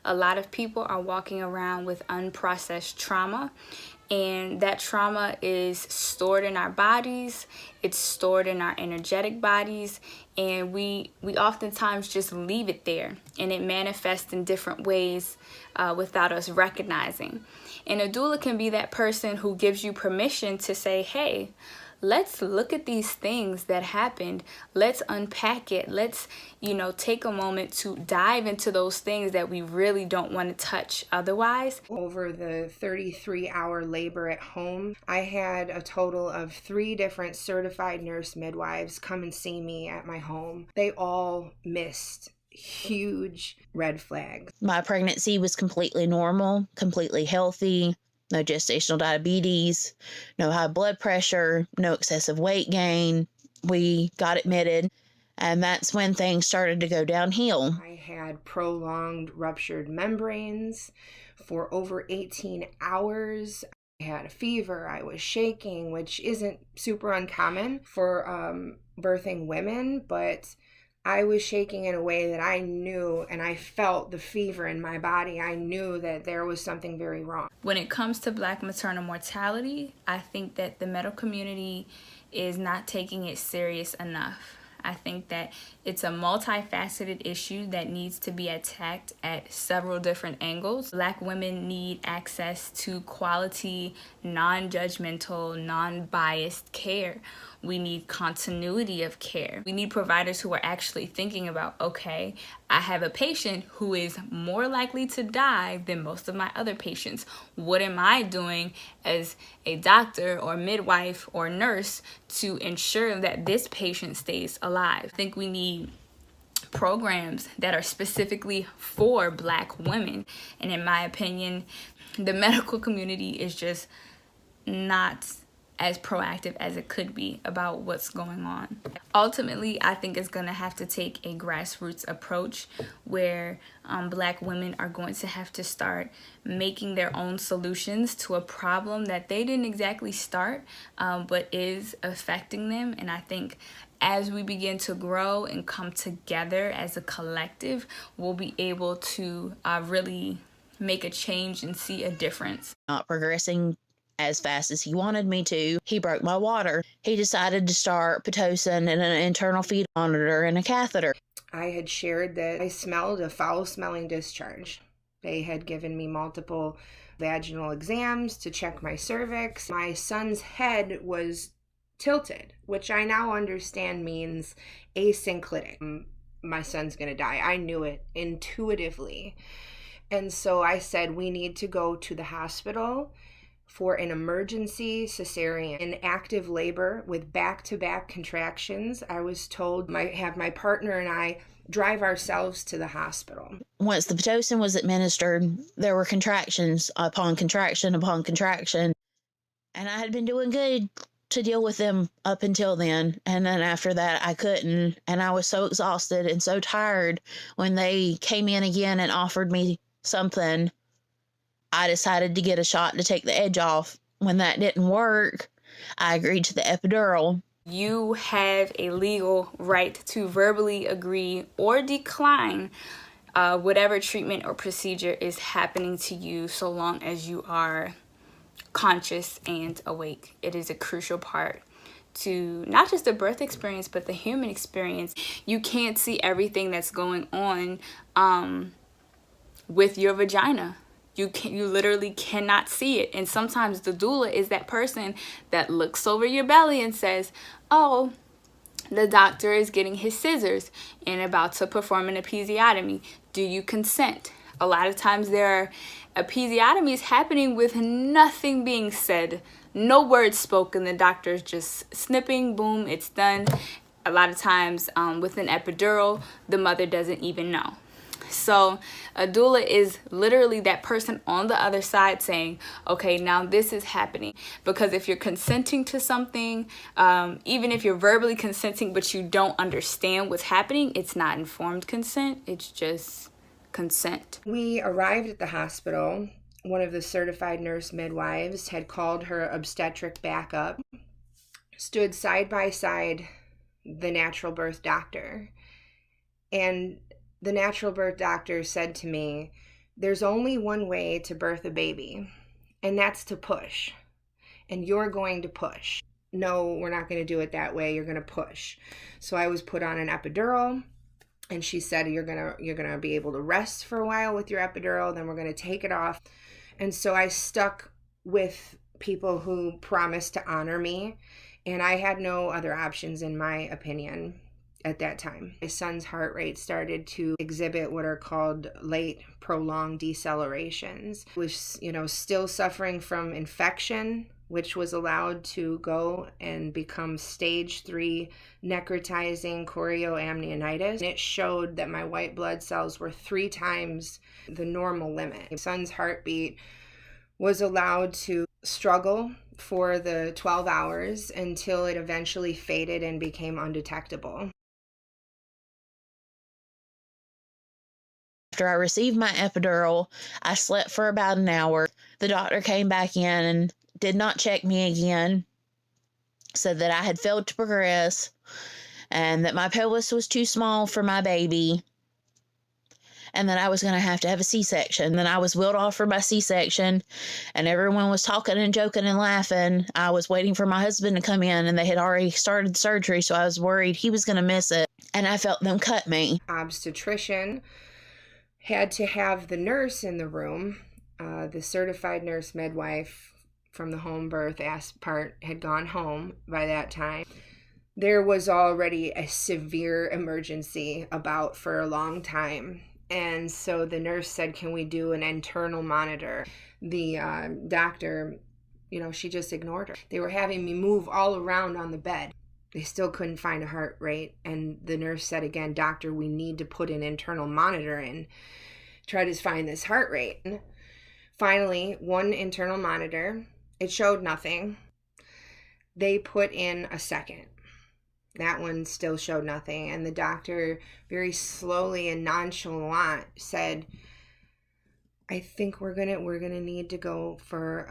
a lot of people are walking around with unprocessed trauma, and that trauma is stored in our bodies, it's stored in our energetic bodies, and we oftentimes just leave it there, and it manifests in different ways without us recognizing. And a doula can be that person who gives you permission to say, hey, let's look at these things that happened. Let's unpack it. Let's, take a moment to dive into those things that we really don't want to touch otherwise. Over the 33-hour labor at home, I had a total of 3 different certified nurse midwives come and see me at my home. They all missed huge red flags. My pregnancy was completely normal, completely healthy. No gestational diabetes, no high blood pressure, no excessive weight gain. We got admitted, and that's when things started to go downhill. I had prolonged ruptured membranes for over 18 hours. I had a fever. I was shaking, which isn't super uncommon for birthing women, but I was shaking in a way that I knew, and I felt the fever in my body. I knew that there was something very wrong. When it comes to Black maternal mortality, I think that the medical community is not taking it serious enough. I think that it's a multifaceted issue that needs to be attacked at several different angles. Black women need access to quality, non-judgmental, non-biased care. We need continuity of care. We need providers who are actually thinking about, okay, I have a patient who is more likely to die than most of my other patients. What am I doing as a doctor or midwife or nurse to ensure that this patient stays alive? I think we need programs that are specifically for Black women. And in my opinion, the medical community is just not as proactive as it could be about what's going on. Ultimately, I think it's going to have to take a grassroots approach where Black women are going to have to start making their own solutions to a problem that they didn't exactly start, but is affecting them. And I think as we begin to grow and come together as a collective, we'll be able to really make a change and see a difference. Not progressing as fast as he wanted me to. He broke my water. He decided to start Pitocin and an internal feed monitor and a catheter. I had shared that I smelled a foul-smelling discharge. They had given me multiple vaginal exams to check my cervix. My son's head was tilted, which I now understand means asynclitic. My son's going to die. I knew it intuitively. And so I said, we need to go to the hospital for an emergency cesarean. In active labor with back-to-back contractions, I was told have my partner and I drive ourselves to the hospital. Once the Pitocin was administered, there were contractions upon contraction upon contraction, and I had been doing good to deal with them up until then, and then after that I couldn't, and I was so exhausted and so tired. When they came in again and offered me something, I decided to get a shot to take the edge off. When that didn't work, I agreed to the epidural. You have a legal right to verbally agree or decline whatever treatment or procedure is happening to you, so long as you are conscious and awake. It is a crucial part to not just the birth experience, but the human experience. You can't see everything that's going on with your vagina. You literally cannot see it. And sometimes the doula is that person that looks over your belly and says, oh, the doctor is getting his scissors and about to perform an episiotomy. Do you consent? A lot of times there are episiotomies happening with nothing being said, no words spoken. The doctor's just snipping, boom, it's done. A lot of times with an epidural, the mother doesn't even know. So a doula is literally that person on the other side saying, okay, now this is happening. Because if you're consenting to something, even if you're verbally consenting but you don't understand what's happening, it's not informed consent, it's just consent. We arrived at the hospital. One of the certified nurse midwives had called her obstetric backup, stood side by side the natural birth doctor, and the natural birth doctor said to me, there's only one way to birth a baby, and that's to push. And you're going to push. No, we're not going to do it that way. You're going to push. So I was put on an epidural, and she said, you're going to be able to rest for a while with your epidural, then we're going to take it off. And so I stuck with people who promised to honor me, and I had no other options, in my opinion, at that time. My son's heart rate started to exhibit what are called late prolonged decelerations. He was, still suffering from infection, which was allowed to go and become stage 3 necrotizing chorioamnionitis. It showed that my white blood cells were 3 times the normal limit. My son's heartbeat was allowed to struggle for the 12 hours until it eventually faded and became undetectable. After I received my epidural, I slept for about an hour. The doctor came back in and did not check me again, said that I had failed to progress and that my pelvis was too small for my baby and that I was going to have a C-section. Then I was wheeled off for my C-section, and everyone was talking and joking and laughing. I was waiting for my husband to come in, and they had already started surgery, so I was worried he was going to miss it, and I felt them cut me. Obstetrician had to have the nurse in the room. The certified nurse midwife from the home birth part had gone home by that time. There was already a severe emergency about for a long time. And so the nurse said, can we do an internal monitor? The doctor, she just ignored her. They were having me move all around on the bed. They still couldn't find a heart rate. And the nurse said again, doctor, we need to put an internal monitor in. Try to find this heart rate. Finally, one internal monitor, it showed nothing. They put in a second. That one still showed nothing. And the doctor very slowly and nonchalant said, I think we're gonna need to go for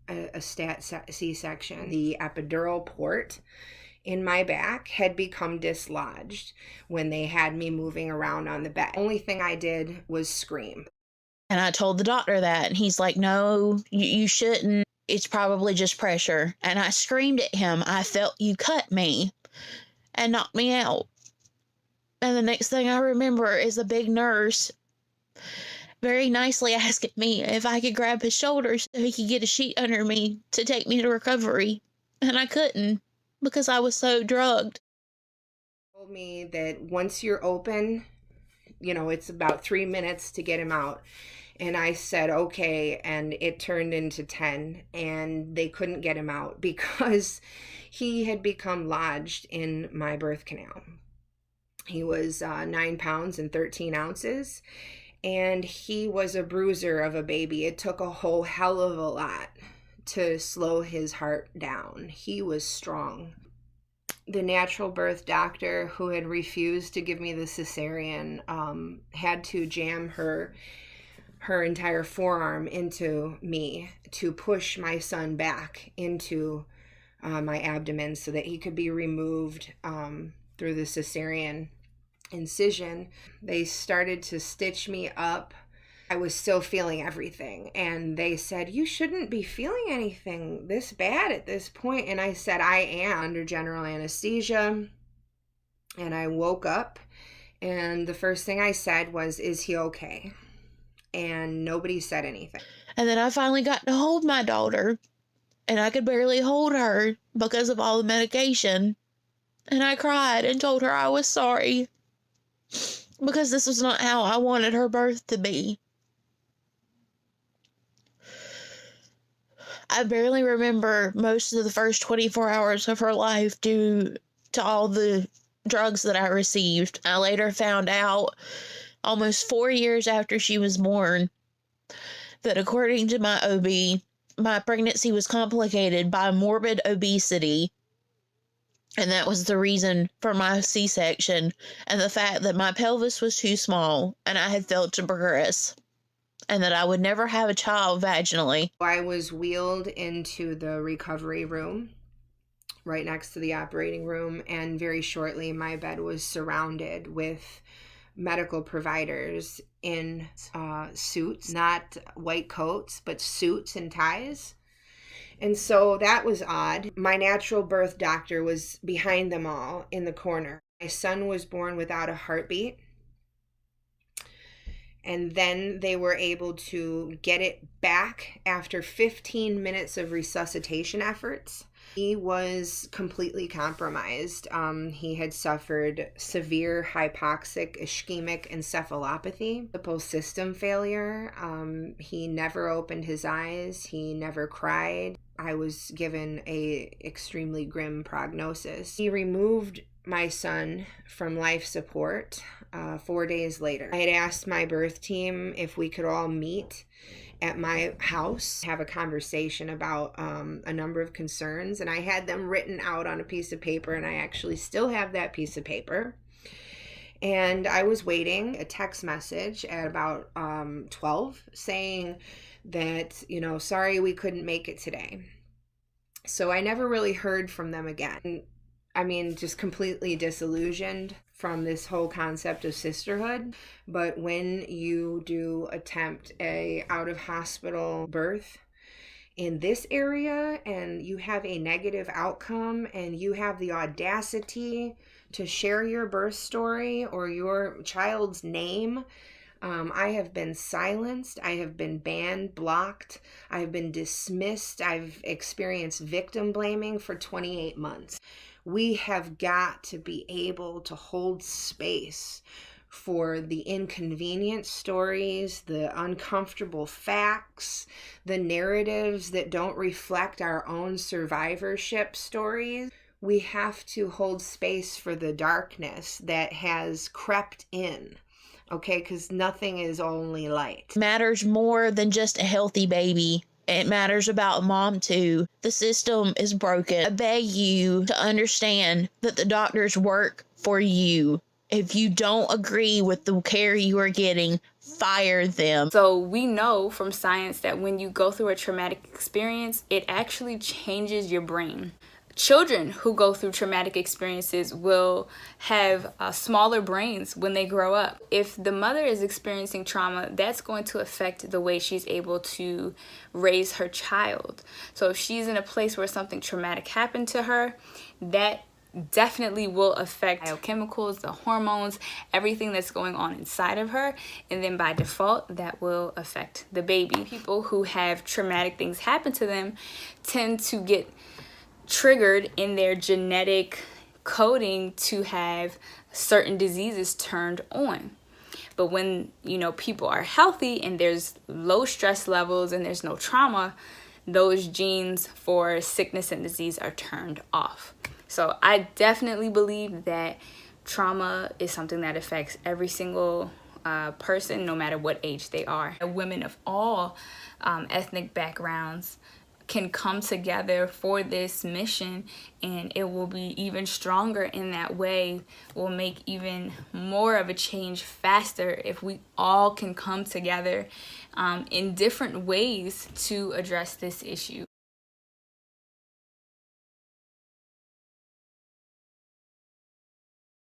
a stat C-section. The epidural port in my back had become dislodged when they had me moving around on the bed. Only thing I did was scream. And I told the doctor that, and he's like, no, you shouldn't. It's probably just pressure. And I screamed at him, I felt you cut me and knocked me out. And the next thing I remember is a big nurse very nicely asking me if I could grab his shoulders so he could get a sheet under me to take me to recovery. And I couldn't because I was so drugged. He told me that once you're open, it's about 3 minutes to get him out. And I said, okay, and it turned into 10, and they couldn't get him out because he had become lodged in my birth canal. He was 9 pounds and 13 ounces, and he was a bruiser of a baby. It took a whole hell of a lot to slow his heart down. He was strong. The natural birth doctor who had refused to give me the cesarean had to jam her entire forearm into me to push my son back into my abdomen so that he could be removed through the cesarean incision. They started to stitch me up. I was still feeling everything, and they said, you shouldn't be feeling anything this bad at this point. And I said, I am under general anesthesia. And I woke up, and the first thing I said was, is he okay? And nobody said anything. And then I finally got to hold my daughter, and I could barely hold her because of all the medication. And I cried and told her I was sorry because this was not how I wanted her birth to be. I barely remember most of the first 24 hours of her life due to all the drugs that I received. I later found out, almost 4 years after she was born, that according to my OB, my pregnancy was complicated by morbid obesity. And that was the reason for my C-section, and the fact that my pelvis was too small and I had failed to progress, and that I would never have a child vaginally. I was wheeled into the recovery room right next to the operating room, and very shortly my bed was surrounded with medical providers in suits, not white coats, but suits and ties. And so that was odd. My natural birth doctor was behind them all in the corner. My son was born without a heartbeat. And then they were able to get it back after 15 minutes of resuscitation efforts. He was completely compromised. He had suffered severe hypoxic ischemic encephalopathy, multiple system failure. He never opened his eyes. He never cried. I was given a extremely grim prognosis. He removed my son from life support 4 days later. I had asked my birth team if we could all meet at my house, have a conversation about a number of concerns, and I had them written out on a piece of paper, and I actually still have that piece of paper. And I was waiting a text message at about 12 saying that, sorry we couldn't make it today. So I never really heard from them again. I mean, just completely disillusioned from this whole concept of sisterhood. But when you do attempt a out-of-hospital birth in this area and you have a negative outcome and you have the audacity to share your birth story or your child's name, I have been silenced, I have been banned, blocked, I've been dismissed, I've experienced victim blaming for 28 months. We have got to be able to hold space for the inconvenient stories, the uncomfortable facts, the narratives that don't reflect our own survivorship stories. We have to hold space for the darkness that has crept in. Okay, because nothing is only light. Matters more than just a healthy baby. It matters about mom too. The system is broken. I beg you to understand that the doctors work for you. If you don't agree with the care you are getting, fire them. So we know from science that when you go through a traumatic experience, it actually changes your brain. Children who go through traumatic experiences will have smaller brains when they grow up. If the mother is experiencing trauma, that's going to affect the way she's able to raise her child. So if she's in a place where something traumatic happened to her, that definitely will affect biochemicals, the hormones, everything that's going on inside of her. And then by default, that will affect the baby. People who have traumatic things happen to them tend to get triggered in their genetic coding to have certain diseases turned on. But when, people are healthy and there's low stress levels and there's no trauma, those genes for sickness and disease are turned off. So I definitely believe that trauma is something that affects every single person, no matter what age they are. Women of all ethnic backgrounds can come together for this mission, and it will be even stronger in that way. Will make even more of a change faster if we all can come together in different ways to address this issue.